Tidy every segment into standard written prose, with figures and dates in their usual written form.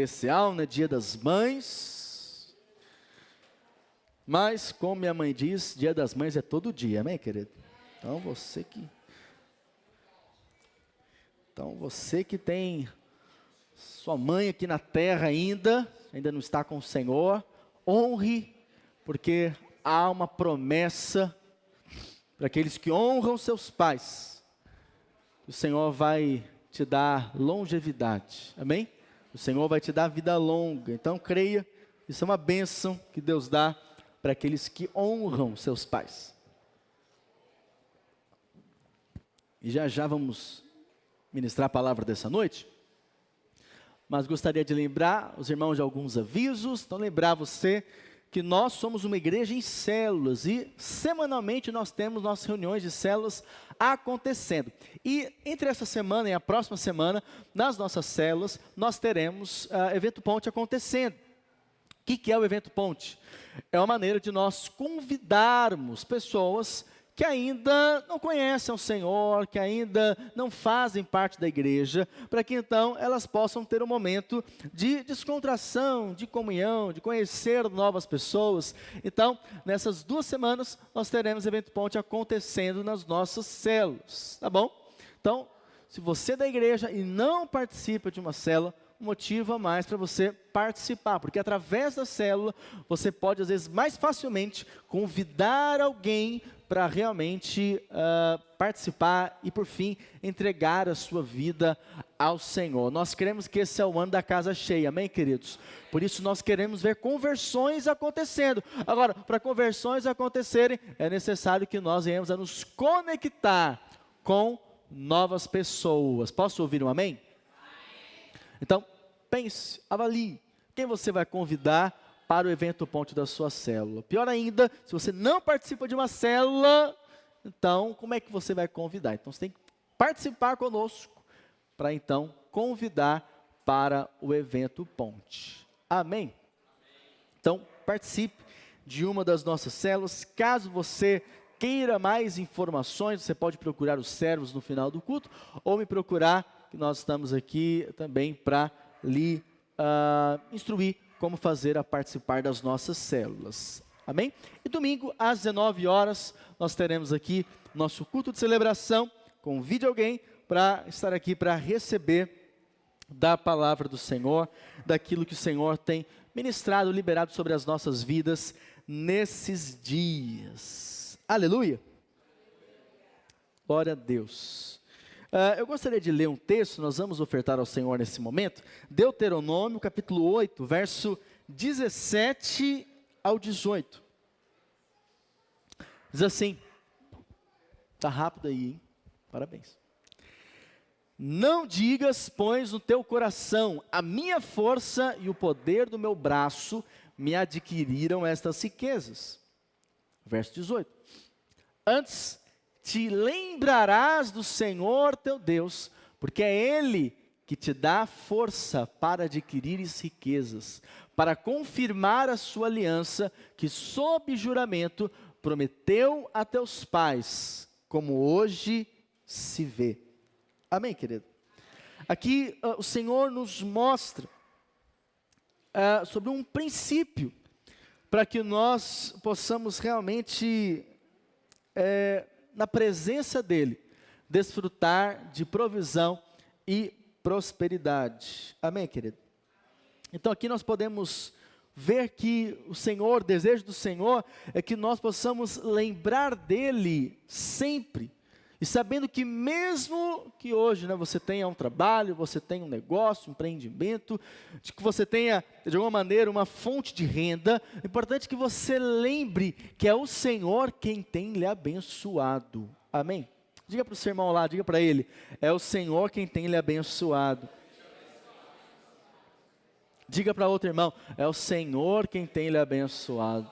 especial, né? Dia das Mães. Mas, como minha mãe diz, Dia das Mães é todo dia, amém, querido? Então você que tem sua mãe aqui na terra ainda não está com o Senhor, honre, porque há uma promessa para aqueles que honram seus pais. O Senhor vai te dar longevidade, amém? O Senhor vai te dar vida longa, então creia, isso é uma bênção que Deus dá para aqueles que honram seus pais. E já vamos ministrar a palavra dessa noite, mas gostaria de lembrar os irmãos de alguns avisos. Então lembrar você que nós somos uma igreja em células e semanalmente nós temos nossas reuniões de células acontecendo. E entre essa semana e a próxima semana, nas nossas células, nós teremos Evento Ponte acontecendo. O que é o Evento Ponte? É uma maneira de nós convidarmos pessoas que ainda não conhecem o Senhor, que ainda não fazem parte da igreja, para que então elas possam ter um momento de descontração, de comunhão, de conhecer novas pessoas. Então, nessas 2 semanas, nós teremos Evento Ponte acontecendo nas nossas células, tá bom? Então, se você é da igreja e não participa de uma célula, motivo a mais para você participar, porque através da célula, você pode às vezes mais facilmente convidar alguém para realmente participar e por fim entregar a sua vida ao Senhor. Nós queremos que esse é o ano da casa cheia, amém, queridos? Por isso nós queremos ver conversões acontecendo. Agora, para conversões acontecerem, é necessário que nós venhamos a nos conectar com novas pessoas. Posso ouvir um amém? Então, pense, avalie quem você vai convidar para o Evento Ponte da sua célula. Pior ainda, se você não participa de uma célula, então como é que você vai convidar? Então você tem que participar conosco para então convidar para o Evento Ponte. Amém? Então participe de uma das nossas células. Caso você queira mais informações, você pode procurar os servos no final do culto ou me procurar, que nós estamos aqui também para lhe instruir como fazer a participar das nossas células. Amém? E domingo, às 19 horas, nós teremos aqui nosso culto de celebração. Convide alguém para estar aqui para receber da palavra do Senhor, daquilo que o Senhor tem ministrado, liberado sobre as nossas vidas nesses dias. Aleluia! Glória a Deus. Eu gostaria de ler um texto, nós vamos ofertar ao Senhor nesse momento, Deuteronômio, capítulo 8, verso 17 ao 18. Diz assim, está rápido aí, hein? Parabéns. Não digas, pois, no teu coração, a minha força e o poder do meu braço me adquiriram estas riquezas. Verso 18. Antes, te lembrarás do Senhor teu Deus, porque é Ele que te dá força para adquirires riquezas, para confirmar a sua aliança, que sob juramento prometeu a teus pais, como hoje se vê. Amém, querido? Aqui o Senhor nos mostra sobre um princípio, para que nós possamos realmente na presença dEle, desfrutar de provisão e prosperidade. Amém, querido? Então aqui nós podemos ver que o Senhor, o desejo do Senhor é que nós possamos lembrar dEle sempre, e sabendo que mesmo que hoje você tenha um trabalho, você tenha um negócio, um empreendimento, de que você tenha de alguma maneira uma fonte de renda, é importante que você lembre que é o Senhor quem tem lhe abençoado. Amém? Diga para o seu irmão lá, diga para ele, é o Senhor quem tem lhe abençoado. Diga para outro irmão, é o Senhor quem tem lhe abençoado.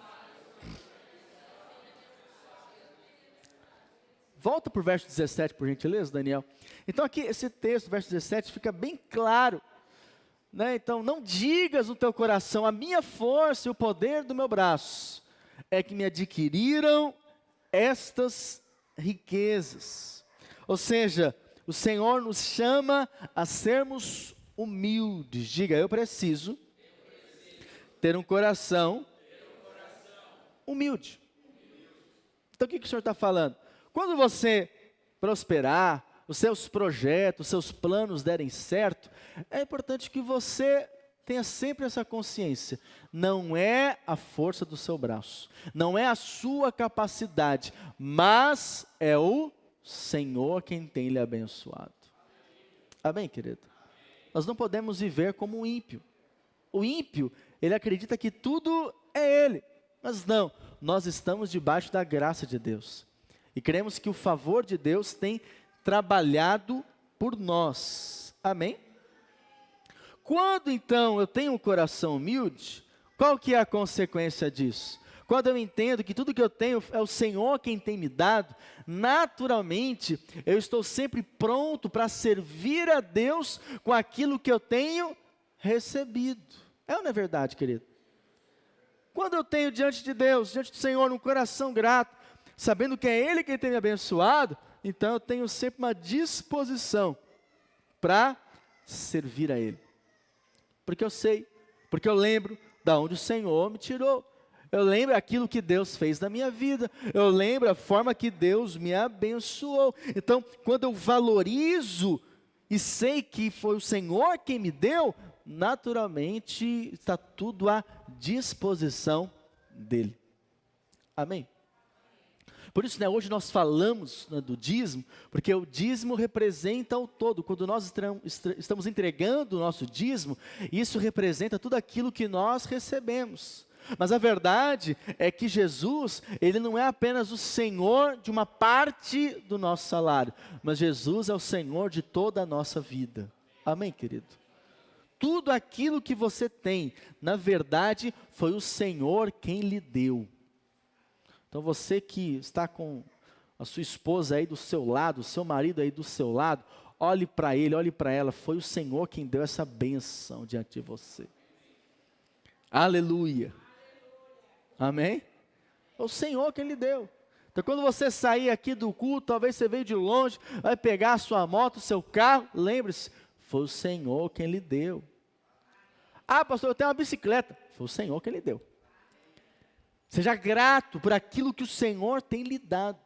Volta para o verso 17, por gentileza, Daniel. Então aqui, esse texto, verso 17, fica bem claro, né? Então, não digas no teu coração, a minha força e o poder do meu braço é que me adquiriram estas riquezas. Ou seja, o Senhor nos chama a sermos humildes. Diga, eu preciso ter um coração humilde. Então o que o Senhor está falando? Quando você prosperar, os seus projetos, os seus planos derem certo, é importante que você tenha sempre essa consciência. Não é a força do seu braço, não é a sua capacidade, mas é o Senhor quem tem lhe abençoado. Amém, querido? Nós não podemos viver como um ímpio. O ímpio, ele acredita que tudo é ele, mas não. Nós estamos debaixo da graça de Deus. E cremos que o favor de Deus tem trabalhado por nós. Amém? Quando então eu tenho um coração humilde, qual que é a consequência disso? Quando eu entendo que tudo que eu tenho é o Senhor quem tem me dado, naturalmente eu estou sempre pronto para servir a Deus com aquilo que eu tenho recebido. É ou não é verdade, querido? Quando eu tenho diante de Deus, diante do Senhor, um coração grato, sabendo que é Ele quem tem me abençoado, então eu tenho sempre uma disposição para servir a Ele. Porque eu sei, porque eu lembro da onde o Senhor me tirou. Eu lembro aquilo que Deus fez na minha vida. Eu lembro a forma que Deus me abençoou. Então, quando eu valorizo e sei que foi o Senhor quem me deu, naturalmente está tudo à disposição dEle. Amém? Por isso, hoje nós falamos do dízimo, porque o dízimo representa o todo. Quando nós estamos entregando o nosso dízimo, isso representa tudo aquilo que nós recebemos. Mas a verdade é que Jesus, Ele não é apenas o Senhor de uma parte do nosso salário, mas Jesus é o Senhor de toda a nossa vida. Amém, querido? Tudo aquilo que você tem, na verdade, foi o Senhor quem lhe deu. Então você que está com a sua esposa aí do seu lado, o seu marido aí do seu lado, olhe para ele, olhe para ela, foi o Senhor quem deu essa bênção diante de você. Aleluia. Amém? É o Senhor quem lhe deu. Então quando você sair aqui do culto, talvez você veio de longe, vai pegar a sua moto, o seu carro, lembre-se, foi o Senhor quem lhe deu. Ah, pastor, eu tenho uma bicicleta. Foi o Senhor quem lhe deu. Seja grato por aquilo que o Senhor tem lhe dado.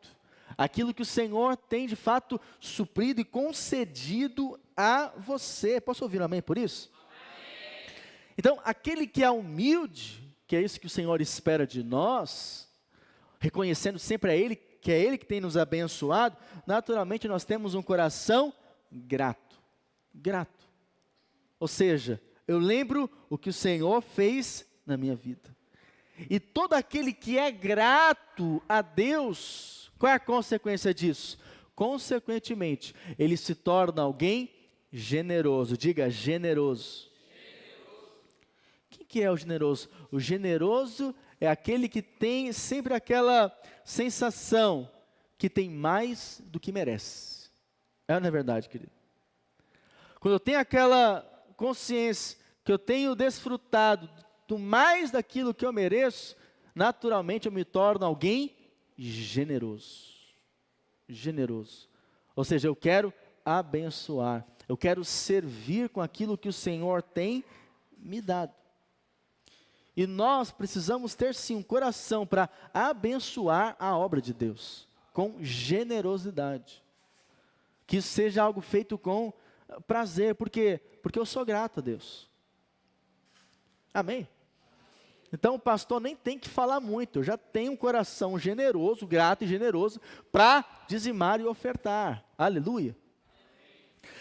Aquilo que o Senhor tem de fato suprido e concedido a você. Posso ouvir um amém por isso? Amém. Então, aquele que é humilde, que é isso que o Senhor espera de nós, reconhecendo sempre a Ele, que é Ele que tem nos abençoado, naturalmente nós temos um coração grato. Grato. Ou seja, eu lembro o que o Senhor fez na minha vida. E todo aquele que é grato a Deus, qual é a consequência disso? Consequentemente, ele se torna alguém generoso. Diga, generoso. Quem que é o generoso? O generoso é aquele que tem sempre aquela sensação que tem mais do que merece. É ou não é verdade, querido? Quando eu tenho aquela consciência que eu tenho desfrutado do mais daquilo que eu mereço, naturalmente eu me torno alguém generoso. Generoso. Ou seja, eu quero abençoar, eu quero servir com aquilo que o Senhor tem me dado. E nós precisamos ter sim um coração para abençoar a obra de Deus, com generosidade. Que isso seja algo feito com prazer, porque eu sou grato a Deus. Amém? Então o pastor nem tem que falar muito, eu já tenho um coração generoso, grato e generoso, para dizimar e ofertar. Aleluia.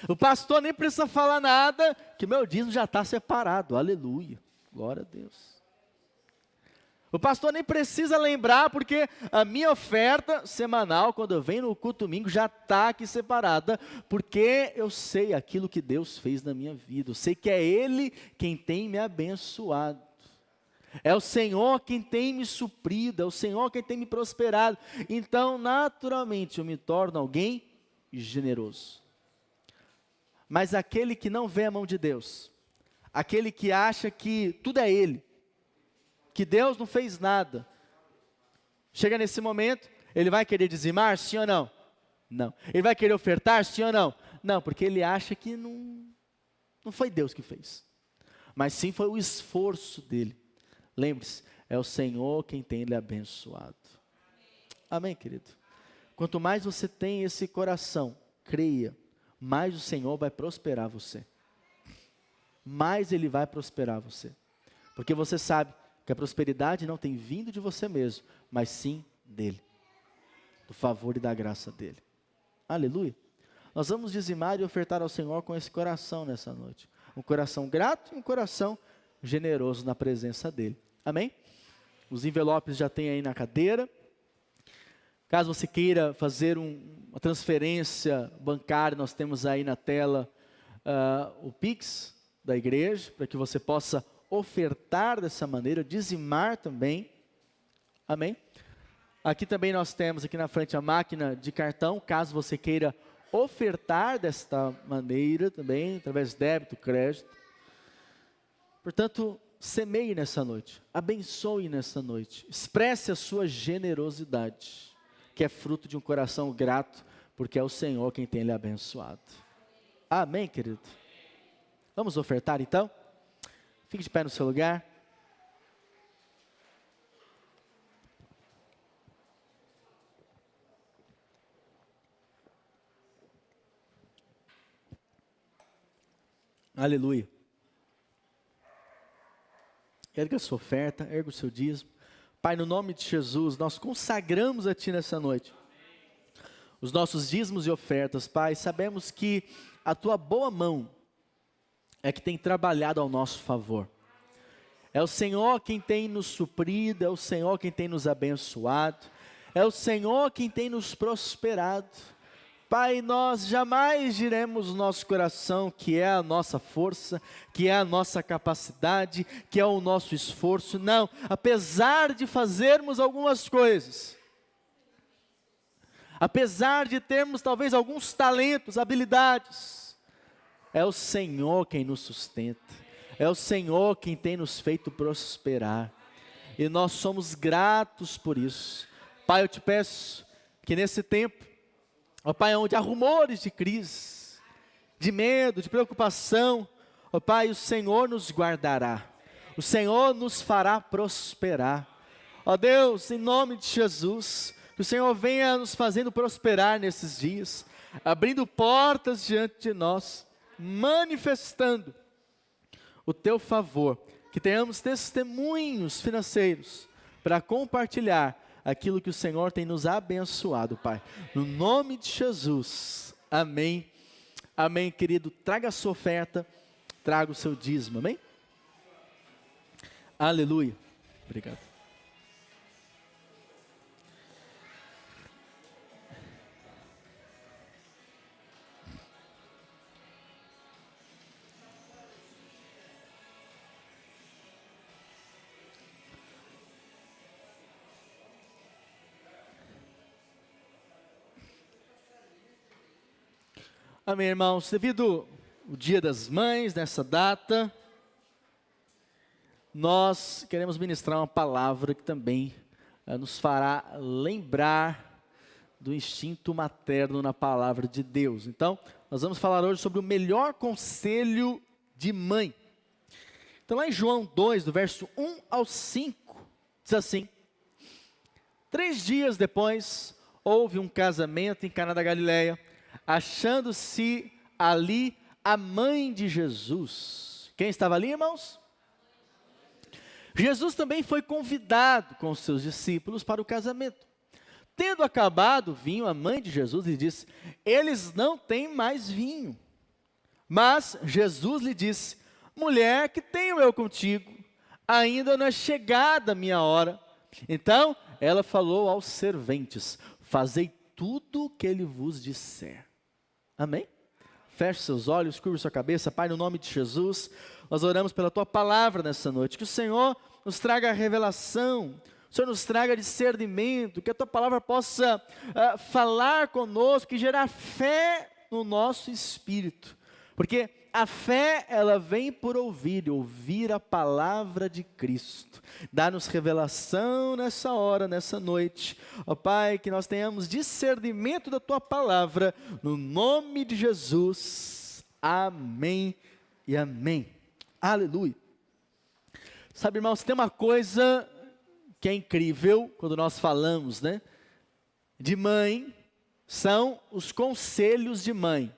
O pastor nem precisa falar nada, que meu dízimo já está separado. Aleluia. Glória a Deus. O pastor nem precisa lembrar, porque a minha oferta semanal, quando eu venho no culto domingo, já está aqui separada, porque eu sei aquilo que Deus fez na minha vida, eu sei que é Ele quem tem me abençoado, é o Senhor quem tem me suprido, é o Senhor quem tem me prosperado, então naturalmente eu me torno alguém generoso. Mas aquele que não vê a mão de Deus, aquele que acha que tudo é Ele, que Deus não fez nada, chega nesse momento, ele vai querer dizimar, sim ou não? Não. Ele vai querer ofertar, sim ou não? Não, porque ele acha que não Não foi Deus que fez, mas sim foi o esforço dele. Lembre-se, é o Senhor quem tem lhe abençoado. Amém, querido? Quanto mais você tem esse coração, creia, mais o Senhor vai prosperar você. Mais Ele vai prosperar você. Porque você sabe que a prosperidade não tem vindo de você mesmo, mas sim dEle. Do favor e da graça dEle. Aleluia. Nós vamos dizimar e ofertar ao Senhor com esse coração nessa noite. Um coração grato e um coração generoso na presença dEle. Amém? Os envelopes já tem aí na cadeira. Caso você queira fazer uma transferência bancária, nós temos aí na tela o Pix da igreja, para que você possa ofertar dessa maneira, dizimar também. Amém? Aqui também nós temos aqui na frente a máquina de cartão, caso você queira ofertar desta maneira também, através de débito, crédito. Portanto, semeie nessa noite, abençoe nessa noite, expresse a sua generosidade, que é fruto de um coração grato, porque é o Senhor quem tem lhe abençoado. Amém, querido? Vamos ofertar então? Fique de pé no seu lugar. Aleluia. Erga a sua oferta, erga o seu dízimo. Pai, no nome de Jesus, nós consagramos a Ti nessa noite os nossos dízimos e ofertas, Pai. Sabemos que a Tua boa mão é que tem trabalhado ao nosso favor. É o Senhor quem tem nos suprido, é o Senhor quem tem nos abençoado, é o Senhor quem tem nos prosperado. Pai, nós jamais diremos no nosso coração que é a nossa força, que é a nossa capacidade, que é o nosso esforço. Não, apesar de fazermos algumas coisas, apesar de termos talvez alguns talentos, habilidades, é o Senhor quem nos sustenta, é o Senhor quem tem nos feito prosperar, e nós somos gratos por isso. Pai, eu te peço que nesse tempo, ó Pai, onde há rumores de crise, de medo, de preocupação, ó Pai, o Senhor nos guardará, o Senhor nos fará prosperar. Ó Deus, em nome de Jesus, que o Senhor venha nos fazendo prosperar nesses dias, abrindo portas diante de nós, manifestando o Teu favor, que tenhamos testemunhos financeiros para compartilhar aquilo que o Senhor tem nos abençoado, Pai. No nome de Jesus, amém. Amém, querido. Traga a sua oferta, traga o seu dízimo, amém? Aleluia. Obrigado. Amém, irmãos. Devido ao Dia das Mães, nessa data, nós queremos ministrar uma palavra que também nos fará lembrar do instinto materno na palavra de Deus. Então, nós vamos falar hoje sobre o melhor conselho de mãe. Então, lá em João 2, do verso 1 ao 5, diz assim: 3 dias depois, houve um casamento em Caná da Galileia, achando-se ali a mãe de Jesus. Quem estava ali, irmãos? Jesus também foi convidado com os seus discípulos para o casamento. Tendo acabado o vinho, a mãe de Jesus lhe disse: eles não têm mais vinho. Mas Jesus lhe disse: mulher, que tenho eu contigo? Ainda não é chegada a minha hora. Então ela falou aos serventes: fazei tudo o que ele vos disser. Amém? Feche seus olhos, curva sua cabeça. Pai, no nome de Jesus, nós oramos pela Tua palavra nessa noite. Que o Senhor nos traga revelação, o Senhor nos traga discernimento, que a Tua palavra possa falar conosco e gerar fé no nosso espírito. Porque a fé, ela vem por ouvir a palavra de Cristo. Dá-nos revelação nessa hora, nessa noite. Ó Pai, que nós tenhamos discernimento da Tua palavra, no nome de Jesus. Amém e amém. Aleluia. Sabe, irmãos, tem uma coisa que é incrível quando nós falamos, né, de mãe, são os conselhos de mãe.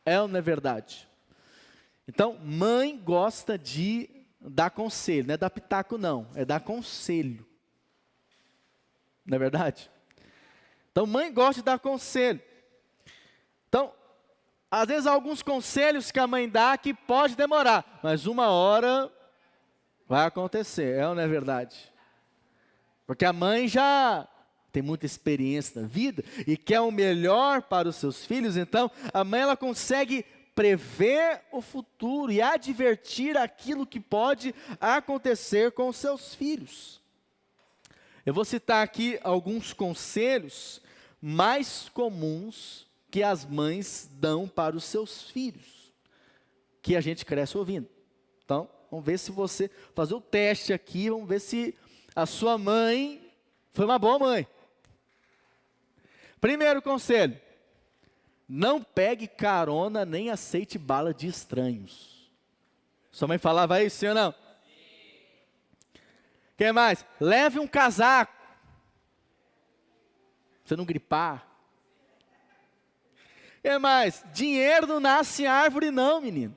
É ou não é verdade? Então, mãe gosta de dar conselho, não é dar pitaco não, é dar conselho. Não é verdade? Então, mãe gosta de dar conselho. Então, às vezes há alguns conselhos que a mãe dá que pode demorar, mas uma hora vai acontecer, é ou não é verdade? Porque a mãe já tem muita experiência na vida e quer o melhor para os seus filhos, então a mãe ela consegue prever o futuro e advertir aquilo que pode acontecer com os seus filhos. Eu vou citar aqui alguns conselhos mais comuns que as mães dão para os seus filhos, que a gente cresce ouvindo. Então, vamos ver se você, fazer o teste aqui, vamos ver se a sua mãe foi uma boa mãe. Primeiro conselho: não pegue carona nem aceite bala de estranhos. Sua mãe falava isso, sim ou não? Quem mais? Leve um casaco, pra você não gripar. Quem mais? Dinheiro não nasce em árvore não, menino.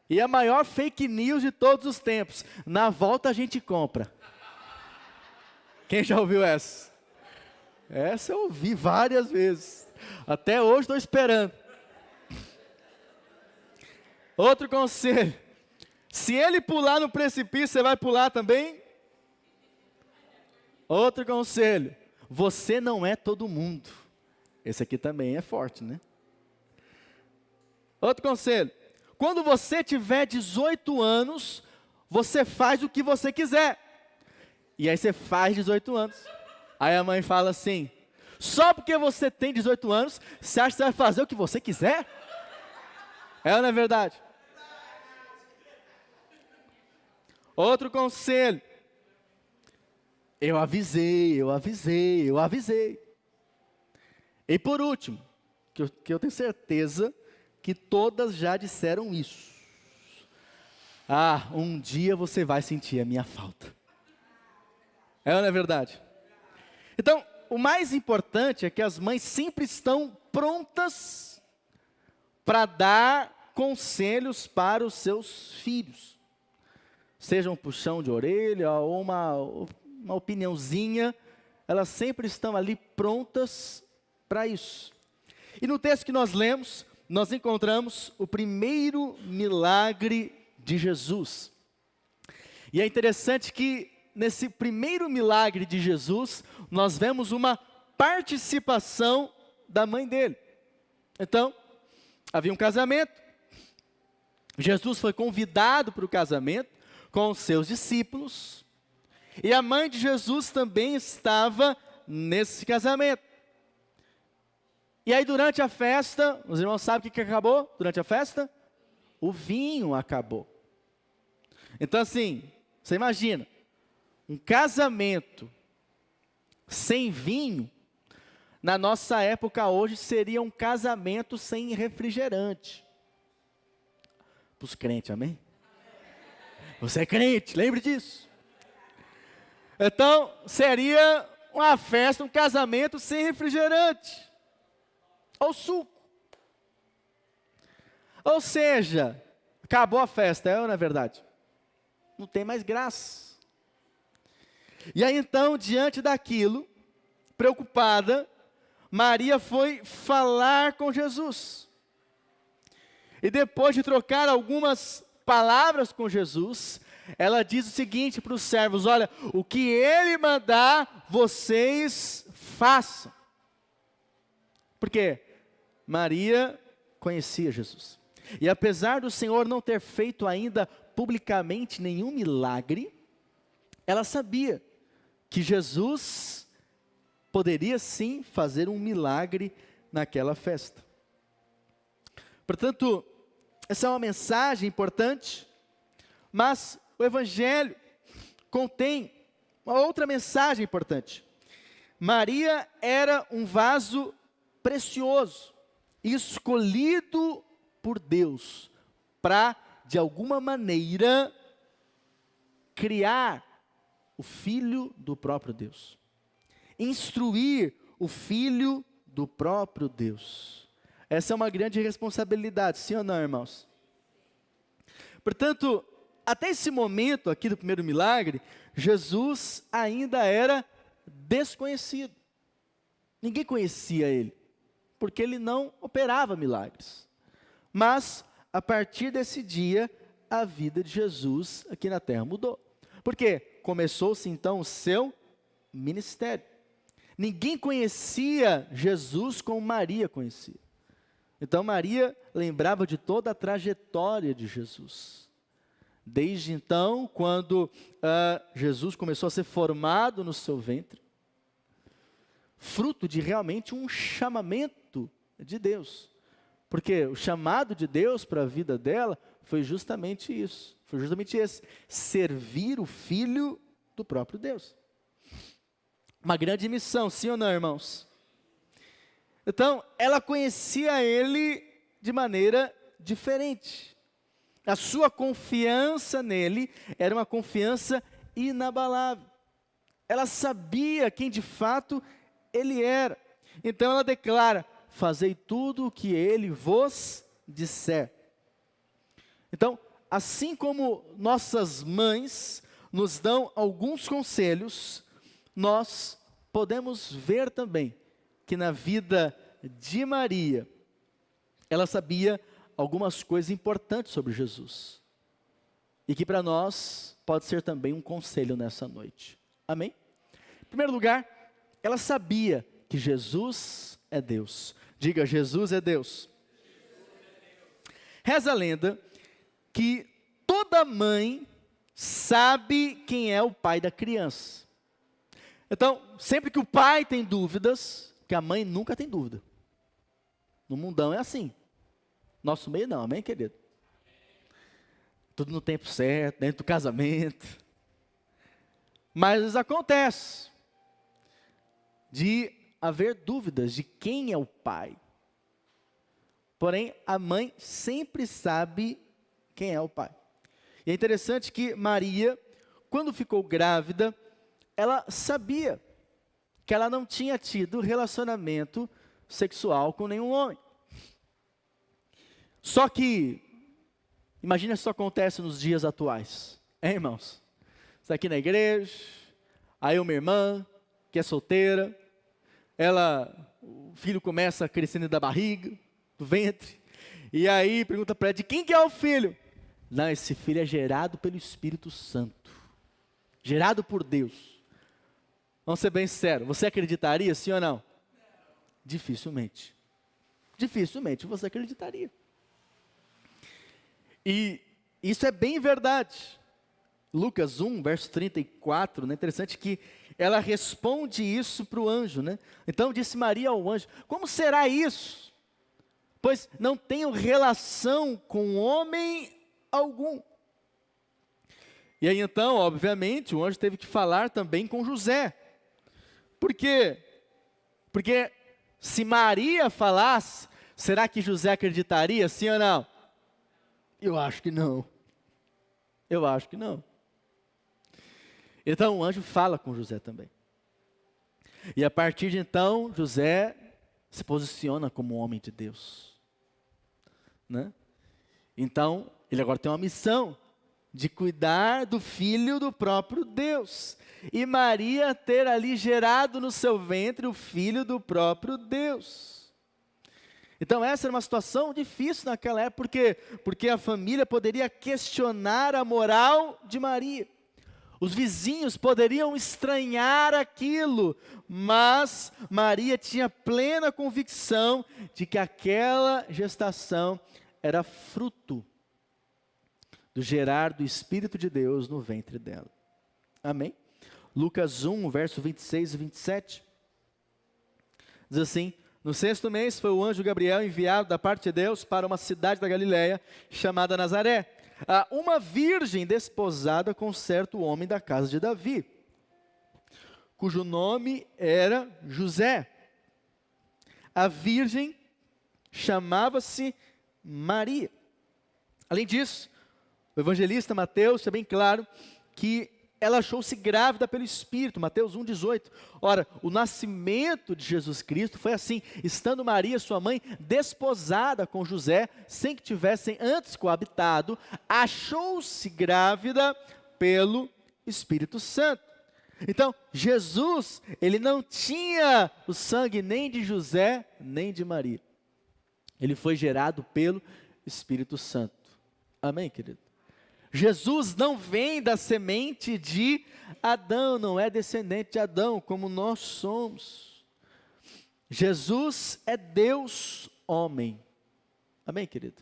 E a maior fake news de todos os tempos: na volta a gente compra. Quem já ouviu essa? Essa eu ouvi várias vezes. Até hoje estou esperando. Outro conselho: se ele pular no precipício, você vai pular também? Outro conselho: você não é todo mundo. Esse aqui também é forte, né? Outro conselho: quando você tiver 18 anos, você faz o que você quiser. E aí você faz 18 anos. Aí a mãe fala assim: só porque você tem 18 anos, você acha que você vai fazer o que você quiser? É ou não é verdade? Outro conselho: eu avisei. E por último, que eu tenho certeza que todas já disseram isso: um dia você vai sentir a minha falta. É ou não é verdade? Então, o mais importante é que as mães sempre estão prontas para dar conselhos para os seus filhos. Seja um puxão de orelha ou uma opiniãozinha, elas sempre estão ali prontas para isso. E no texto que nós lemos, nós encontramos o primeiro milagre de Jesus. E é interessante que nesse primeiro milagre de Jesus, nós vemos uma participação da mãe dele. Então, havia um casamento, Jesus foi convidado para o casamento com os seus discípulos, e a mãe de Jesus também estava nesse casamento. E aí durante a festa, os irmãos sabem o que acabou durante a festa? O vinho acabou. Então assim, você imagina, um casamento sem vinho, na nossa época hoje seria um casamento sem refrigerante. Para os crentes, amém? Você é crente, lembre disso. Então, seria uma festa, um casamento sem refrigerante. Ou suco. Ou seja, acabou a festa, é ou não é verdade? Não tem mais graça. E aí então, diante daquilo, preocupada, Maria foi falar com Jesus. E depois de trocar algumas palavras com Jesus, ela diz o seguinte para os servos: olha, o que ele mandar, vocês façam. Por quê? Maria conhecia Jesus. E apesar do Senhor não ter feito ainda publicamente nenhum milagre, ela sabia que Jesus poderia sim fazer um milagre naquela festa. Portanto, essa é uma mensagem importante, mas o Evangelho contém uma outra mensagem importante. Maria era um vaso precioso, escolhido por Deus para, de alguma maneira, criar o Filho do próprio Deus. Instruir o Filho do próprio Deus. Essa é uma grande responsabilidade, sim ou não, irmãos? Portanto, até esse momento aqui do primeiro milagre, Jesus ainda era desconhecido. Ninguém conhecia ele, porque ele não operava milagres. Mas, a partir desse dia, a vida de Jesus aqui na terra mudou. Por quê? Começou-se então o seu ministério. Ninguém conhecia Jesus como Maria conhecia. Então Maria lembrava de toda a trajetória de Jesus. Desde então, quando Jesus começou a ser formado no seu ventre, fruto de realmente um chamamento de Deus. Porque o chamado de Deus para a vida dela foi justamente isso. Foi justamente esse, servir o Filho do próprio Deus. Uma grande missão, sim ou não, irmãos? Então, ela conhecia ele de maneira diferente. A sua confiança nele era uma confiança inabalável. Ela sabia quem de fato ele era. Então ela declara: fazei tudo o que ele vos disser. Então, assim como nossas mães nos dão alguns conselhos, nós podemos ver também que na vida de Maria, ela sabia algumas coisas importantes sobre Jesus. E que para nós pode ser também um conselho nessa noite. Amém? Em primeiro lugar, ela sabia que Jesus é Deus. Diga: Jesus é Deus. Reza a lenda que toda mãe sabe quem é o pai da criança. Então, sempre que o pai tem dúvidas, que a mãe nunca tem dúvida. No mundão é assim. Nosso meio não, amém, querido? Tudo no tempo certo, dentro do casamento. Mas acontece de haver dúvidas de quem é o pai. Porém, a mãe sempre sabe quem é o pai. E é interessante que Maria, quando ficou grávida, ela sabia que ela não tinha tido relacionamento sexual com nenhum homem. Só que, imagina se isso acontece nos dias atuais, hein, irmãos? Você está aqui na igreja, aí uma irmã que é solteira, o filho começa crescendo da barriga, do ventre, e aí pergunta para ela: de quem que é o filho? Não, esse filho é gerado pelo Espírito Santo, gerado por Deus. Vamos ser bem sinceros, você acreditaria, sim ou não? Dificilmente. Dificilmente você acreditaria. E isso é bem verdade. Lucas 1, verso 34, né? Interessante que ela responde isso para o anjo, né? Então disse Maria ao anjo: como será isso? Pois não tenho relação com homem algum. E aí então, obviamente, o anjo teve que falar também com José. Por quê? Porque se Maria falasse, será que José acreditaria, sim ou não? Eu acho que não. Eu acho que não. Então o anjo fala com José também. E a partir de então, José se posiciona como um homem de Deus. Né? Então, ele agora tem uma missão de cuidar do filho do próprio Deus. E Maria ter ali gerado no seu ventre o filho do próprio Deus. Então essa era uma situação difícil naquela época, porque a família poderia questionar a moral de Maria. Os vizinhos poderiam estranhar aquilo, mas Maria tinha plena convicção de que aquela gestação era fruto do gerar do Espírito de Deus no ventre dela. Amém? Lucas 1, verso 26 e 27. Diz assim: no 6º mês foi o anjo Gabriel enviado da parte de Deus para uma cidade da Galileia chamada Nazaré, a uma virgem desposada com certo homem da casa de Davi, cujo nome era José. A virgem chamava-se Maria. Além disso, o evangelista Mateus deixa bem claro que ela achou-se grávida pelo Espírito, Mateus 1,18. Ora, o nascimento de Jesus Cristo foi assim: estando Maria, sua mãe, desposada com José, sem que tivessem antes coabitado, achou-se grávida pelo Espírito Santo. Então, Jesus, ele não tinha o sangue nem de José, nem de Maria. Ele foi gerado pelo Espírito Santo. Amém, querido? Jesus não vem da semente de Adão, não é descendente de Adão, como nós somos. Jesus é Deus homem. Amém, querido?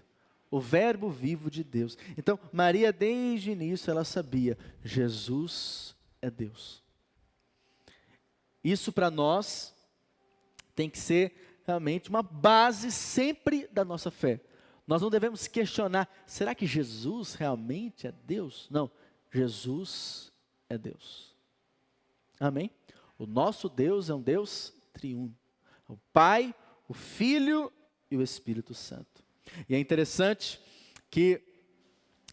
O verbo vivo de Deus. Então, Maria, desde o início, ela sabia, Jesus é Deus. Isso para nós tem que ser realmente uma base sempre da nossa fé. Nós não devemos questionar, será que Jesus realmente é Deus? Não, Jesus é Deus. Amém? O nosso Deus é um Deus triuno. O Pai, o Filho e o Espírito Santo. E é interessante que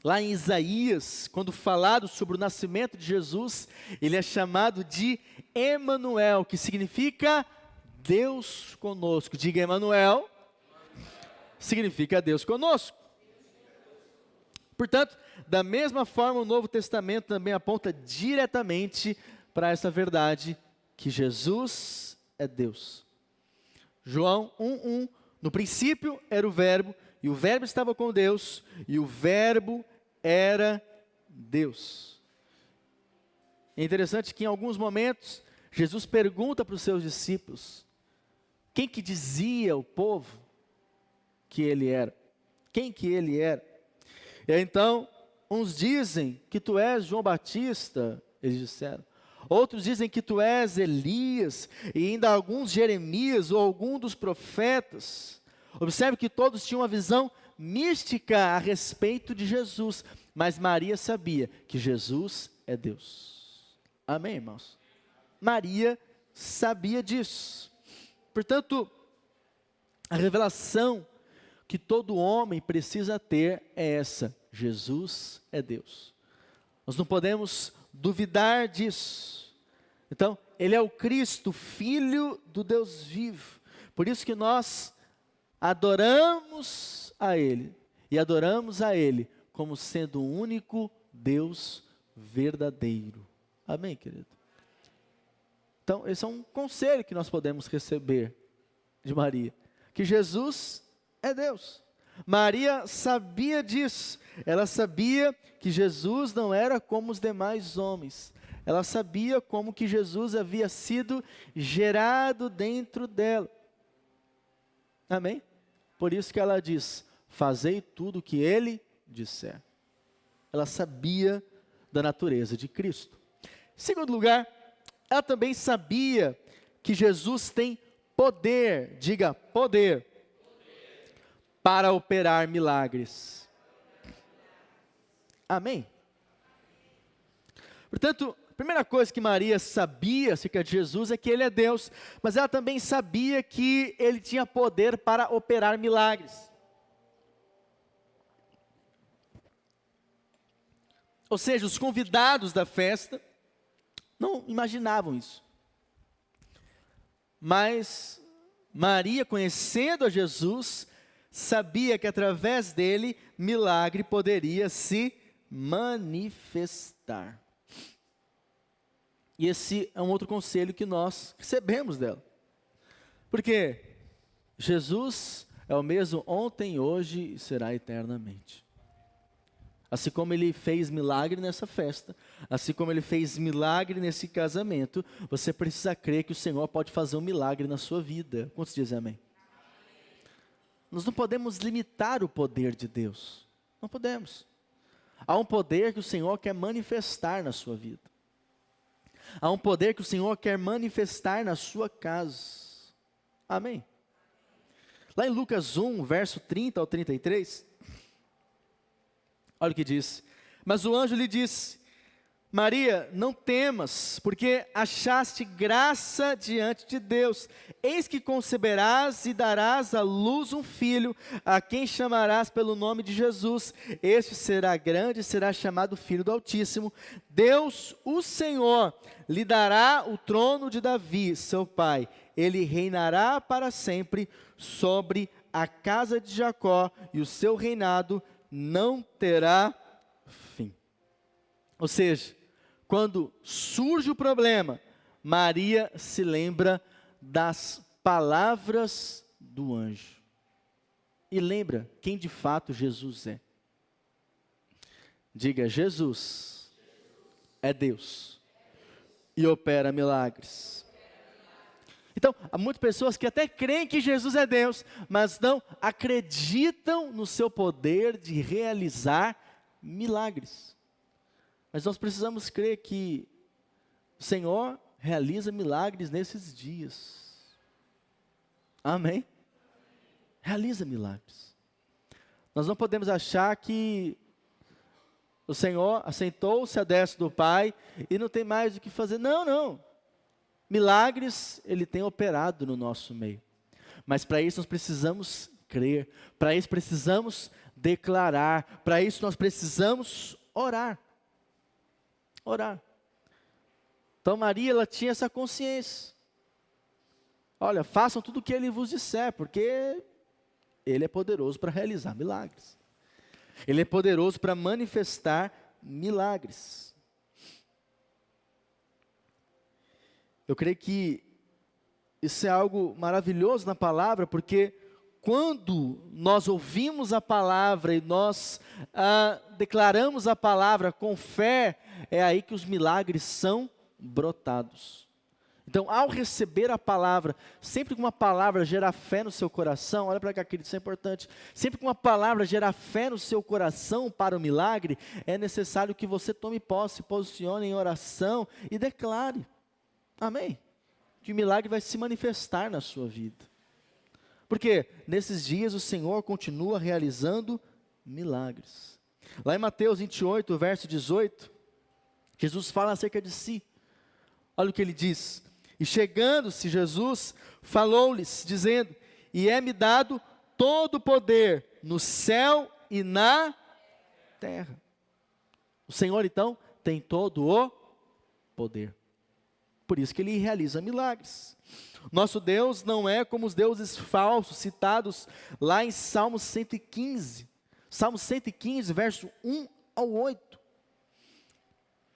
lá em Isaías, quando falado sobre o nascimento de Jesus, ele é chamado de Emanuel, que significa Deus conosco. Diga Emanuel. Significa Deus conosco. Portanto, da mesma forma, o Novo Testamento também aponta diretamente para essa verdade, que Jesus é Deus. João 1:1, no princípio era o verbo, e o verbo estava com Deus, e o verbo era Deus. É interessante que em alguns momentos, Jesus pergunta para os seus discípulos, quem que dizia o povo que ele era? Quem que ele era? E então, uns dizem que tu és João Batista, eles disseram. Outros dizem que tu és Elias, e ainda alguns Jeremias ou algum dos profetas. Observe que todos tinham uma visão mística a respeito de Jesus, mas Maria sabia que Jesus é Deus. Amém, irmãos? Maria sabia disso. Portanto, a revelação que todo homem precisa ter é essa: Jesus é Deus. Nós não podemos duvidar disso. Então, Ele é o Cristo, Filho do Deus vivo. Por isso que nós adoramos a Ele, e adoramos a Ele como sendo o único Deus verdadeiro. Amém, querido? Então, esse é um conselho que nós podemos receber de Maria, que Jesus é Deus. Maria sabia disso. Ela sabia que Jesus não era como os demais homens. Ela sabia como que Jesus havia sido gerado dentro dela. Amém? Por isso que ela diz, fazei tudo o que Ele disser. Ela sabia da natureza de Cristo. Em segundo lugar, ela também sabia que Jesus tem poder, diga poder, para operar milagres. Amém? Portanto, a primeira coisa que Maria sabia acerca de Jesus é que Ele é Deus, mas ela também sabia que Ele tinha poder para operar milagres. Ou seja, os convidados da festa não imaginavam isso. Mas Maria, conhecendo a Jesus, sabia que através dele, milagre poderia se manifestar. E esse é um outro conselho que nós recebemos dela. Porque Jesus é o mesmo ontem, hoje e será eternamente. Assim como Ele fez milagre nessa festa, assim como Ele fez milagre nesse casamento, você precisa crer que o Senhor pode fazer um milagre na sua vida. Quantos dizem amém? Nós não podemos limitar o poder de Deus. Não podemos. Há um poder que o Senhor quer manifestar na sua vida. Há um poder que o Senhor quer manifestar na sua casa. Amém? Lá em Lucas 1, verso 30 ao 33, olha o que diz. Mas o anjo lhe disse, Maria, não temas, porque achaste graça diante de Deus. Eis que conceberás e darás à luz um filho, a quem chamarás pelo nome de Jesus. Este será grande e será chamado Filho do Altíssimo. Deus, o Senhor, lhe dará o trono de Davi, seu pai. Ele reinará para sempre sobre a casa de Jacó, e o seu reinado não terá fim. Ou seja, quando surge o problema, Maria se lembra das palavras do anjo. E lembra quem de fato Jesus é. Diga: Jesus é Deus e opera milagres. Então, há muitas pessoas que até creem que Jesus é Deus, mas não acreditam no seu poder de realizar milagres. Mas nós precisamos crer que o Senhor realiza milagres nesses dias. Amém? Realiza milagres. Nós não podemos achar que o Senhor assentou-se à destra do Pai e não tem mais o que fazer. Não, não. Milagres Ele tem operado no nosso meio. Mas para isso nós precisamos crer. Para isso precisamos declarar. Para isso nós precisamos orar. Orar. Então Maria, ela tinha essa consciência. Olha, façam tudo o que Ele vos disser, porque Ele é poderoso para realizar milagres. Ele é poderoso para manifestar milagres. Eu creio que isso é algo maravilhoso na palavra, porque quando nós ouvimos a palavra e nós declaramos a palavra com fé, é aí que os milagres são brotados. Então, ao receber a palavra, sempre que uma palavra gera fé no seu coração, olha para cá, querido, isso é importante. Sempre que uma palavra gera fé no seu coração para o milagre, é necessário que você tome posse, se posicione em oração e declare. Amém? Que o milagre vai se manifestar na sua vida. Porque nesses dias o Senhor continua realizando milagres. Lá em Mateus 28, verso 18, Jesus fala acerca de si. Olha o que ele diz. E chegando-se Jesus, falou-lhes, dizendo: e é-me dado todo o poder no céu e na terra. O Senhor, então, tem todo o poder. Por isso que Ele realiza milagres. Nosso Deus não é como os deuses falsos citados lá em Salmo 115. Salmo 115, verso 1 ao 8.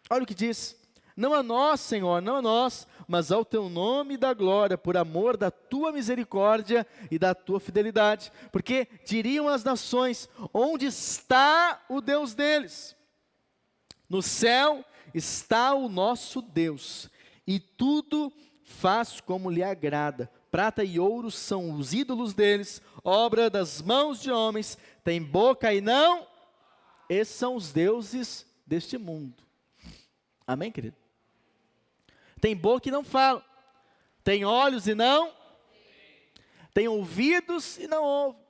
Olha o que diz. Não a nós, Senhor, não a nós, mas ao Teu nome da glória, por amor da Tua misericórdia e da Tua fidelidade. Porque diriam as nações: onde está o Deus deles? No céu está o nosso Deus, e tudo faz como lhe agrada. Prata e ouro são os ídolos deles, obra das mãos de homens. Tem boca e não. Esses são os deuses deste mundo. Amém, querido? Tem boca e não fala. Tem olhos e não. Tem ouvidos e não ouvem.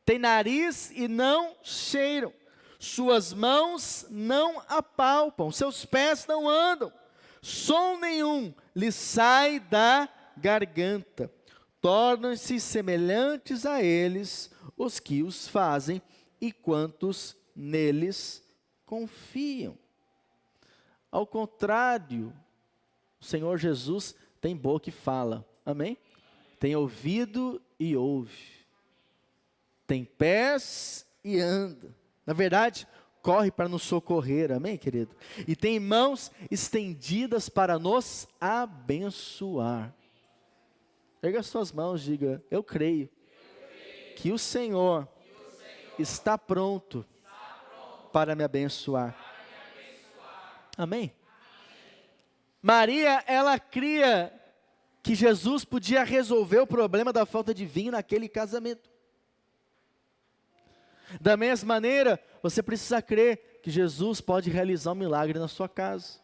Tem nariz e não cheiram. Suas mãos não apalpam. Seus pés não andam. Som nenhum lhe sai da garganta. Tornam-se semelhantes a eles os que os fazem e quantos neles confiam. Ao contrário, o Senhor Jesus tem boca e fala. Amém? Tem ouvido e ouve. Tem pés e anda. Na verdade, corre para nos socorrer, amém, querido? E tem mãos estendidas para nos abençoar. Erga as suas mãos, diga: eu creio que o Senhor está pronto para me abençoar. Amém? Maria, ela cria que Jesus podia resolver o problema da falta de vinho naquele casamento. Da mesma maneira, você precisa crer que Jesus pode realizar um milagre na sua casa,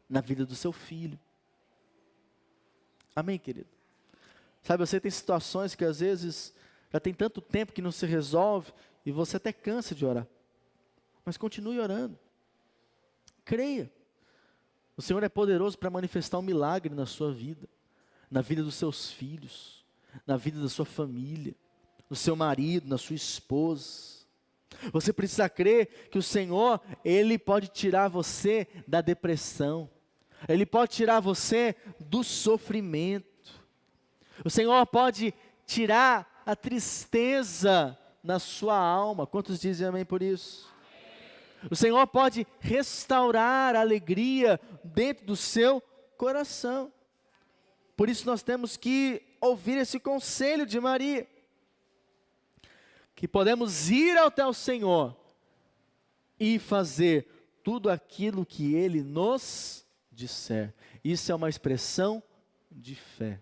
na vida do seu filho. Amém, querido? Sabe, você tem situações que às vezes já tem tanto tempo que não se resolve e você até cansa de orar. Mas continue orando. Creia. O Senhor é poderoso para manifestar um milagre na sua vida, na vida dos seus filhos, na vida da sua família, no seu marido, na sua esposa. Você precisa crer que o Senhor, Ele pode tirar você da depressão. Ele pode tirar você do sofrimento. O Senhor pode tirar a tristeza na sua alma. Quantos dizem amém por isso? Amém. O Senhor pode restaurar a alegria dentro do seu coração. Por isso nós temos que ouvir esse conselho de Maria. Que podemos ir até o Senhor e fazer tudo aquilo que Ele nos disser. Isso é uma expressão de fé.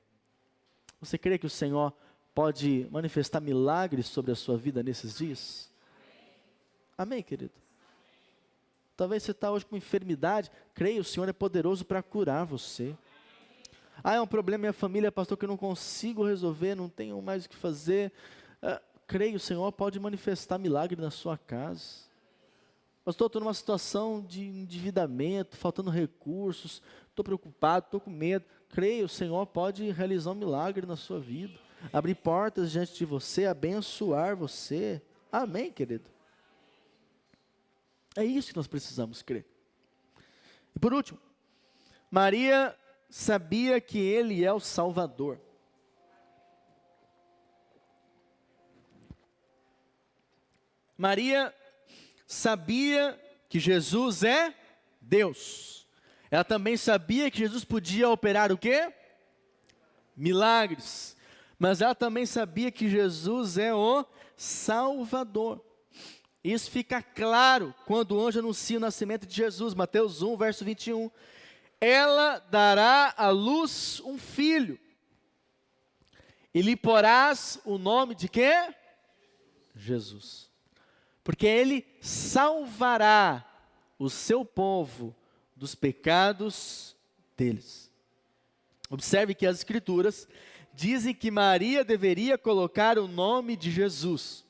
Você crê que o Senhor pode manifestar milagres sobre a sua vida nesses dias? Amém, querido? Talvez você está hoje com enfermidade. Creia, o Senhor é poderoso para curar você. É um problema na minha família, pastor, que eu não consigo resolver, não tenho mais o que fazer. Creia, o Senhor pode manifestar milagre na sua casa. Pastor, estou numa situação de endividamento, faltando recursos, estou preocupado, estou com medo. Creia, o Senhor pode realizar um milagre na sua vida, abrir portas diante de você, abençoar você. Amém, querido? É isso que nós precisamos crer. E por último, Maria sabia que Ele é o Salvador. Maria sabia que Jesus é Deus. Ela também sabia que Jesus podia operar o quê? Milagres. Mas ela também sabia que Jesus é o Salvador. Isso fica claro quando o anjo anuncia o nascimento de Jesus, Mateus 1, verso 21. Ela dará à luz um filho, e lhe porás o nome de quê? Jesus. Porque Ele salvará o seu povo dos pecados deles. Observe que as Escrituras dizem que Maria deveria colocar o nome de Jesus.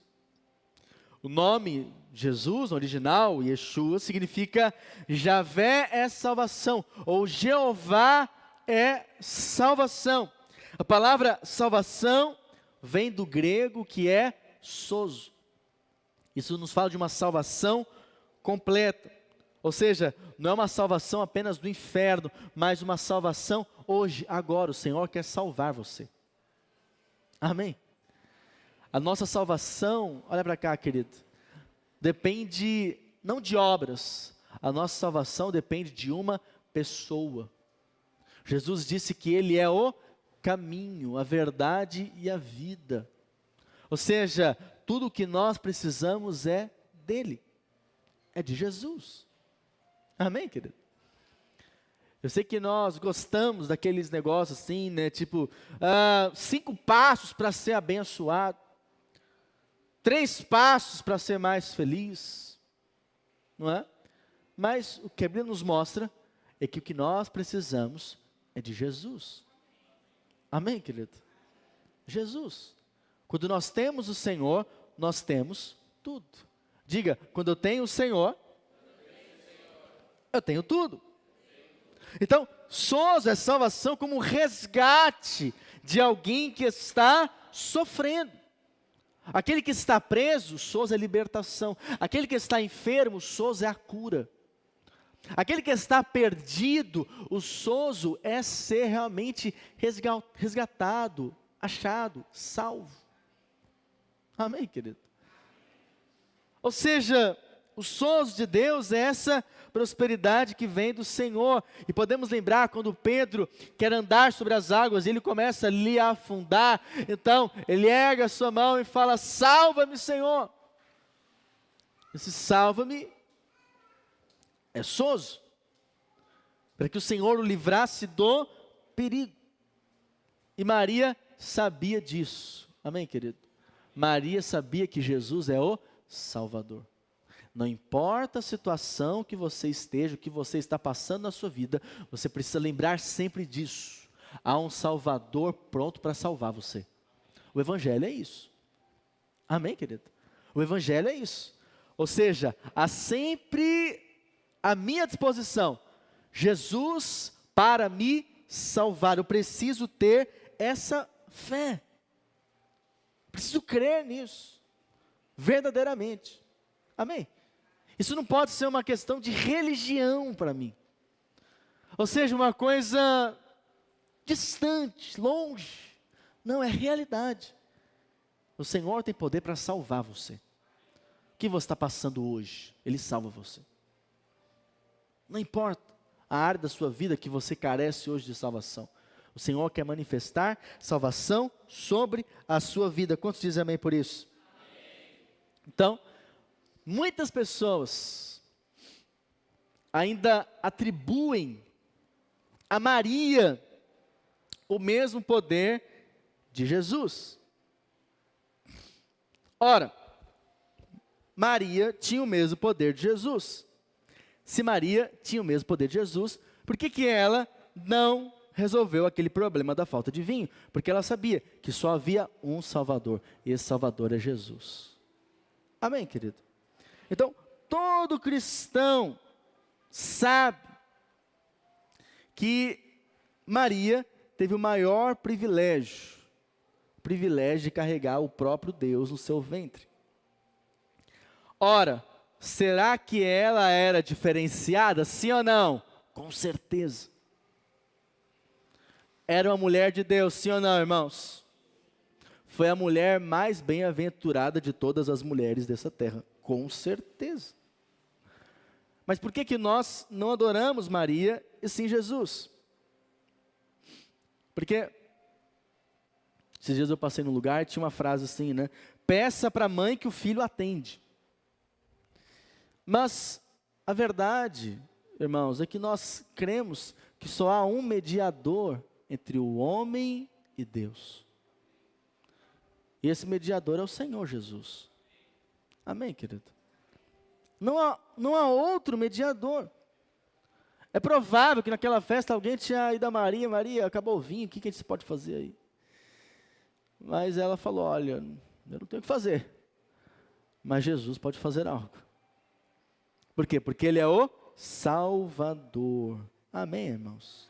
O nome Jesus, no original, Yeshua, significa Javé é salvação, ou Jeová é salvação. A palavra salvação vem do grego que é sozo. Isso nos fala de uma salvação completa. Ou seja, não é uma salvação apenas do inferno, mas uma salvação hoje, agora. O Senhor quer salvar você. Amém? A nossa salvação, olha para cá, querido, depende não de obras. A nossa salvação depende de uma pessoa. Jesus disse que Ele é o caminho, a verdade e a vida. Ou seja, tudo o que nós precisamos é dEle, é de Jesus. Amém, querido? Eu sei que nós gostamos daqueles negócios assim, né? Tipo, 5 passos para ser abençoado, 3 passos para ser mais feliz, não é? Mas o que a Bíblia nos mostra é que o que nós precisamos é de Jesus. Amém, querido? Jesus. Quando nós temos o Senhor, nós temos tudo. Diga, quando eu tenho o Senhor, eu tenho tudo. Então, sozo é salvação como um resgate de alguém que está sofrendo. Aquele que está preso, sozo é libertação. Aquele que está enfermo, sozo é a cura. Aquele que está perdido, o sozo é ser realmente resgatado, achado, salvo. Amém, querido? Ou seja, o sozo de Deus é essa prosperidade que vem do Senhor. E podemos lembrar quando Pedro quer andar sobre as águas, ele começa ali a afundar. Então, ele ergue a sua mão e fala: salva-me, Senhor. Esse salva-me é sozo, para que o Senhor o livrasse do perigo. E Maria sabia disso. Amém, querido? Maria sabia que Jesus é o Salvador. Não importa a situação que você esteja, o que você está passando na sua vida, você precisa lembrar sempre disso. Há um Salvador pronto para salvar você. O Evangelho é isso. Amém, querido? O Evangelho é isso. Ou seja, há sempre à minha disposição Jesus para me salvar. Eu preciso ter essa fé. Preciso crer nisso, verdadeiramente. Amém? Isso não pode ser uma questão de religião para mim. Ou seja, uma coisa distante, longe. Não, é realidade. O Senhor tem poder para salvar você. O que você está passando hoje, Ele salva você. Não importa a área da sua vida que você carece hoje de salvação. O Senhor quer manifestar salvação sobre a sua vida. Quantos dizem amém por isso? Amém. Então, muitas pessoas ainda atribuem a Maria o mesmo poder de Jesus. Ora, Maria tinha o mesmo poder de Jesus. Se Maria tinha o mesmo poder de Jesus, por que ela não resolveu aquele problema da falta de vinho? Porque ela sabia que só havia um Salvador, e esse Salvador é Jesus. Amém, querido? Então, todo cristão sabe que Maria teve o maior privilégio de carregar o próprio Deus no seu ventre. Ora, será que ela era diferenciada, sim ou não? Com certeza. Era uma mulher de Deus, sim ou não, irmãos? Foi a mulher mais bem-aventurada de todas as mulheres dessa terra, com certeza. Mas por que nós não adoramos Maria e sim Jesus? Porque esses dias eu passei num lugar e tinha uma frase assim, né? Peça para a mãe que o filho atende. Mas a verdade, irmãos, é que nós cremos que só há um mediador entre o homem e Deus. E esse mediador é o Senhor Jesus. Amém, querido? Não há outro mediador. É provável que naquela festa alguém tinha ido a Maria, acabou o vinho, o que a gente pode fazer aí? Mas ela falou, olha, eu não tenho o que fazer. Mas Jesus pode fazer algo. Por quê? Porque Ele é o Salvador. Amém, irmãos?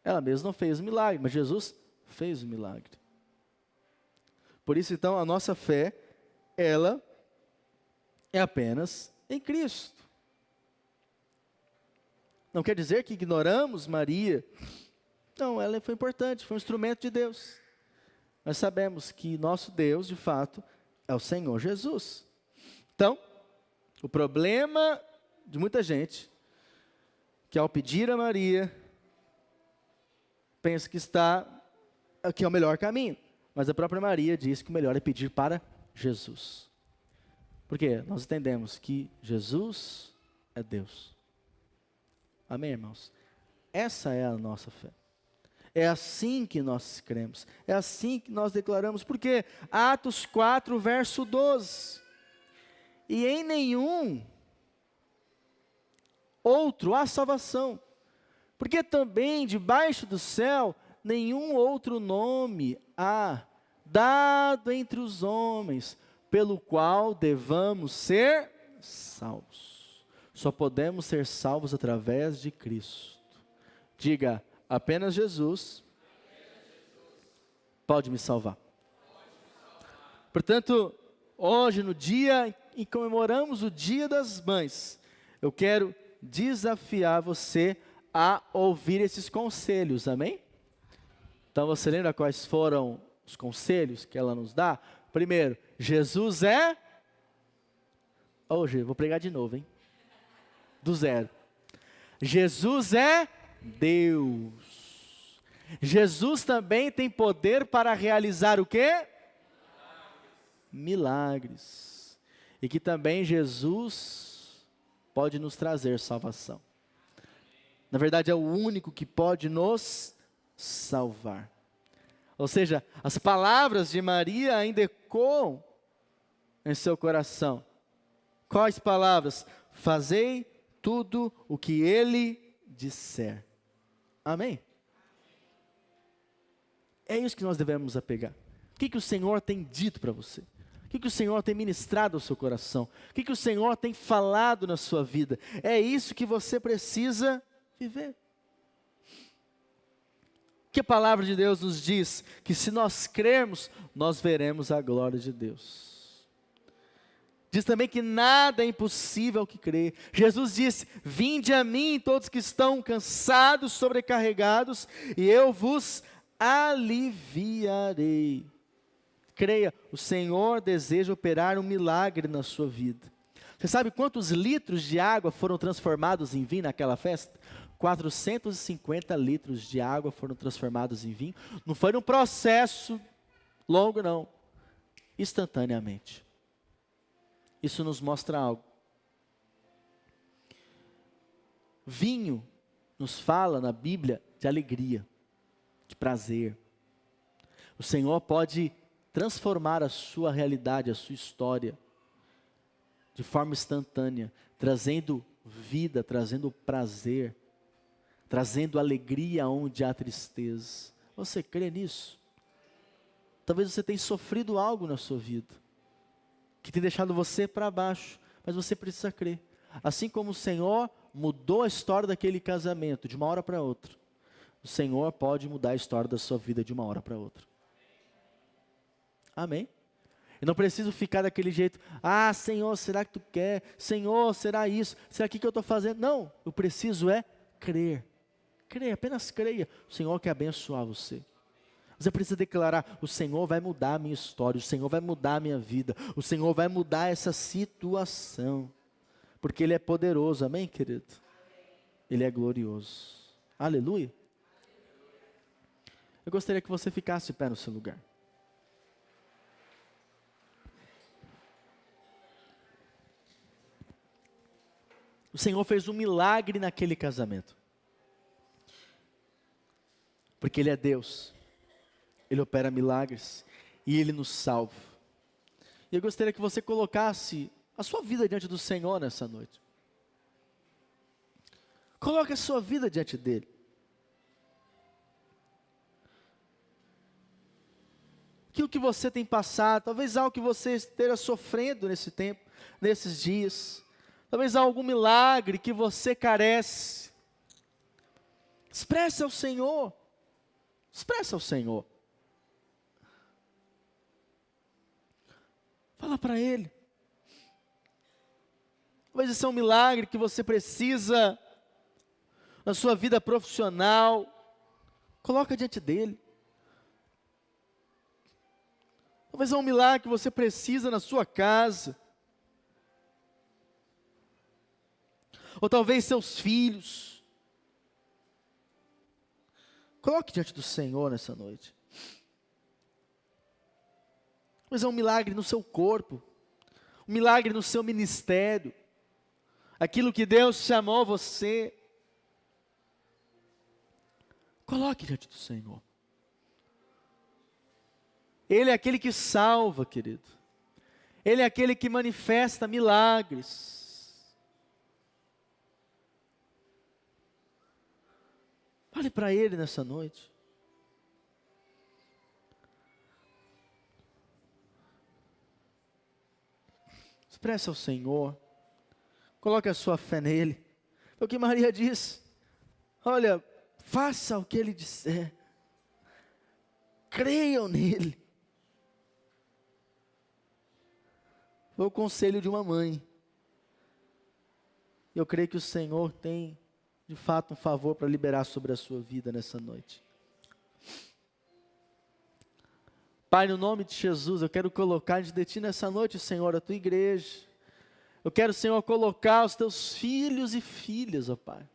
Ela mesma não fez o milagre, mas Jesus fez o milagre. Por isso, então, a nossa fé, ela é apenas em Cristo. Não quer dizer que ignoramos Maria. Não, ela foi importante, foi um instrumento de Deus. Nós sabemos que nosso Deus, de fato, é o Senhor Jesus. Então, o problema de muita gente, que ao pedir a Maria, pensa que é o melhor caminho. Mas a própria Maria diz que o melhor é pedir para Jesus. Por quê? Nós entendemos que Jesus é Deus. Amém, irmãos? Essa é a nossa fé. É assim que nós cremos. É assim que nós declaramos. Por quê? Atos 4, verso 12. E em nenhum outro há salvação. Porque também debaixo do céu nenhum outro nome há dado entre os homens, pelo qual devamos ser salvos. Só podemos ser salvos através de Cristo. Diga, apenas Jesus pode me salvar. Portanto, hoje, no dia em que comemoramos o Dia das Mães, eu quero desafiar você a ouvir esses conselhos, amém? Então, você lembra quais foram os conselhos que ela nos dá? Primeiro, Jesus é... Hoje, vou pregar de novo, hein? Do zero. Jesus é Deus. Jesus também tem poder para realizar o quê? Milagres. E que também Jesus pode nos trazer salvação. Na verdade, é o único que pode nos salvar. Ou seja, as palavras de Maria ainda ecoam em seu coração. Quais palavras? Fazei tudo o que Ele disser. Amém? É isso que nós devemos apegar. O que o Senhor tem dito para você? O O que o Senhor tem ministrado ao seu coração? O que o Senhor tem falado na sua vida? É isso que você precisa viver. Que a palavra de Deus nos diz que se nós crermos, nós veremos a glória de Deus. Diz também que nada é impossível ao que crê. Jesus disse: vinde a mim todos que estão cansados, sobrecarregados, e eu vos aliviarei. Creia, o Senhor deseja operar um milagre na sua vida. Você sabe quantos litros de água foram transformados em vinho naquela festa? 450 litros de água foram transformados em vinho. Não foi num processo longo, não. Instantaneamente. Isso nos mostra algo. Vinho nos fala na Bíblia de alegria, de prazer. O Senhor pode transformar a sua realidade, a sua história, de forma instantânea, trazendo vida, trazendo prazer, trazendo alegria onde há tristeza. Você crê nisso? Talvez você tenha sofrido algo na sua vida, que tem deixado você para baixo, mas você precisa crer. Assim como o Senhor mudou a história daquele casamento de uma hora para outra, o Senhor pode mudar a história da sua vida de uma hora para outra. Amém? Eu não preciso ficar daquele jeito: ah, Senhor, será que tu quer? Senhor, será isso? Será que eu estou fazendo? Não, eu preciso é crer. Creia, apenas creia. O Senhor quer abençoar você. Você precisa declarar: o Senhor vai mudar a minha história, o Senhor vai mudar a minha vida, o Senhor vai mudar essa situação. Porque Ele é poderoso, amém, querido? Ele é glorioso. Aleluia. Eu gostaria que você ficasse de pé no seu lugar. O Senhor fez um milagre naquele casamento. Porque Ele é Deus. Ele opera milagres. E Ele nos salva. E eu gostaria que você colocasse a sua vida diante do Senhor nessa noite. Coloque a sua vida diante dEle. Aquilo que você tem passado, talvez algo que você esteja sofrendo nesse tempo, nesses dias. Talvez há algum milagre que você carece. Expresse ao Senhor. Expresse ao Senhor. Fala para Ele. Talvez esse é um milagre que você precisa na sua vida profissional. Coloca diante dEle. Talvez é um milagre que você precisa na sua casa. Ou talvez seus filhos. Coloque diante do Senhor nessa noite. Mas é um milagre no seu corpo. Um milagre no seu ministério. Aquilo que Deus chamou você. Coloque diante do Senhor. Ele é aquele que salva, querido. Ele é aquele que manifesta milagres. Fale para Ele nessa noite. Expresse ao Senhor. Coloque a sua fé nele. É o que Maria diz. Olha, faça o que Ele disser. Creiam nele. Foi o conselho de uma mãe. Eu creio que o Senhor tem de fato um favor para liberar sobre a sua vida nessa noite. Pai, no nome de Jesus, eu quero colocar diante de Ti nessa noite, Senhor, a Tua igreja. Eu quero, Senhor, colocar os Teus filhos e filhas, ó Pai.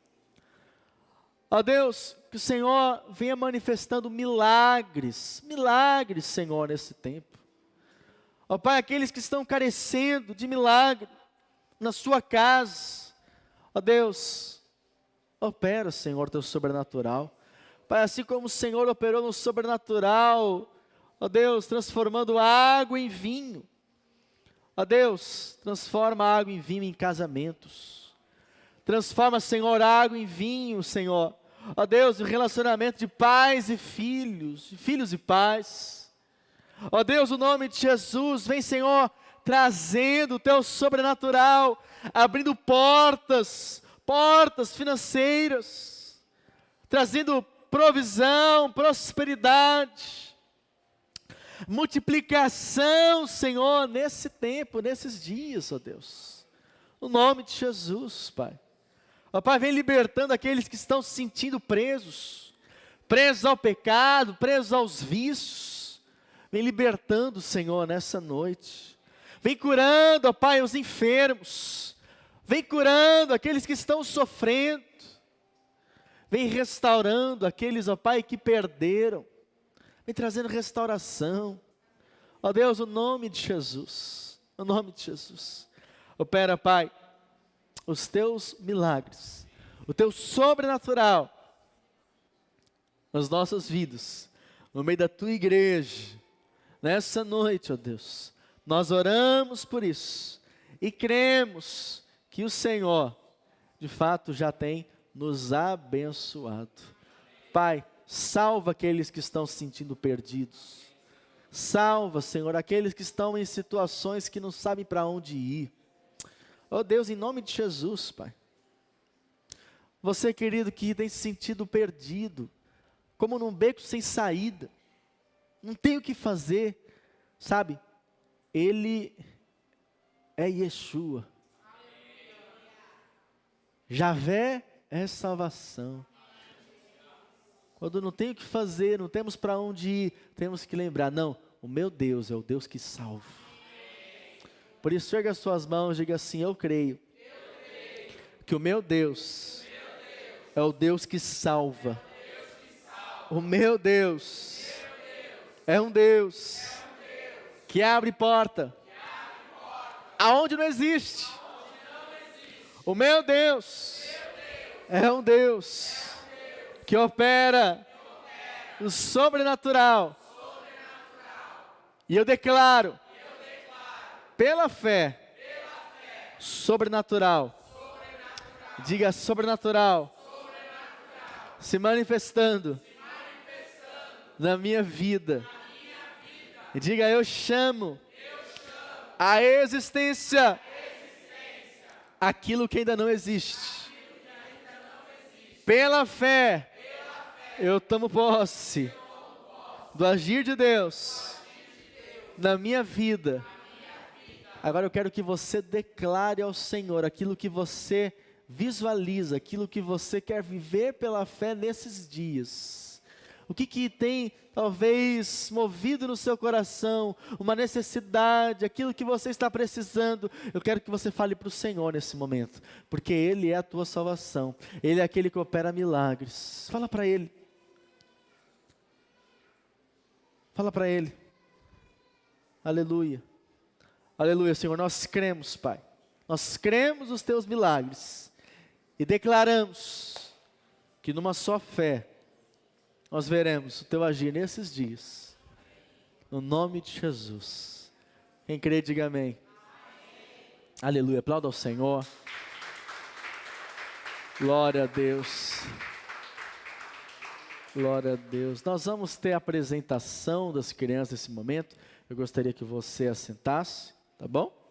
Ó Deus, que o Senhor venha manifestando milagres, Senhor, nesse tempo. Ó Pai, aqueles que estão carecendo de milagre na sua casa, ó Deus, opera, Senhor, Teu sobrenatural. Pai, assim como o Senhor operou no sobrenatural, ó Deus, transformando água em vinho. Ó Deus, transforma a água em vinho em casamentos. Transforma, Senhor, a água em vinho, Senhor. Ó Deus, o relacionamento de pais e filhos, de filhos e pais. Ó Deus, o nome de Jesus, vem, Senhor, trazendo o teu sobrenatural, abrindo portas financeiras, trazendo provisão, prosperidade, multiplicação, Senhor, nesse tempo, nesses dias, ó Deus. No nome de Jesus, Pai. Ó Pai, vem libertando aqueles que estão se sentindo presos ao pecado, presos aos vícios. Vem libertando, Senhor, nessa noite. Vem curando, ó Pai, os enfermos. Vem curando aqueles que estão sofrendo. Vem restaurando aqueles, ó Pai, que perderam. Vem trazendo restauração. Ó Deus, o nome de Jesus. O nome de Jesus. Opera, Pai, os teus milagres. O teu sobrenatural nas nossas vidas. No meio da tua igreja. Nessa noite, ó Deus. Nós oramos por isso. E cremos que o Senhor, de fato, já tem nos abençoado. Pai, salva aqueles que estão se sentindo perdidos. Salva, Senhor, aqueles que estão em situações que não sabem para onde ir. Oh Deus, em nome de Jesus, Pai. Você, querido, que tem se sentido perdido, como num beco sem saída, não tem o que fazer, sabe? Ele é Yeshua. Javé é salvação. Quando não tem o que fazer, não temos para onde ir, temos que lembrar, não, o meu Deus é o Deus que salva. Por isso, erga as suas mãos e diga assim, eu creio que o meu Deus é o Deus que salva. O meu Deus é um Deus que abre porta aonde não existe. O meu Deus é um Deus que opera o sobrenatural. E eu declaro, pela fé, sobrenatural. Diga sobrenatural. Se manifestando na minha vida. E diga, eu chamo a existência aquilo que ainda não existe. Pela fé, eu tomo posse do agir de Deus na minha vida. Agora eu quero que você declare ao Senhor aquilo que você visualiza, aquilo que você quer viver pela fé nesses dias. O que tem talvez movido no seu coração, uma necessidade, aquilo que você está precisando. Eu quero que você fale para o Senhor nesse momento, porque Ele é a tua salvação, Ele é aquele que opera milagres. Fala para Ele. Fala para Ele. Aleluia. Aleluia, Senhor, nós cremos, Pai. Nós cremos nos teus milagres e declaramos que numa só fé nós veremos o teu agir nesses dias. No nome de Jesus. Quem crê, diga amém. Aleluia, aplauda ao Senhor. Glória a Deus. Glória a Deus. Nós vamos ter a apresentação das crianças nesse momento. Eu gostaria que você assentasse, tá bom?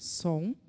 Som.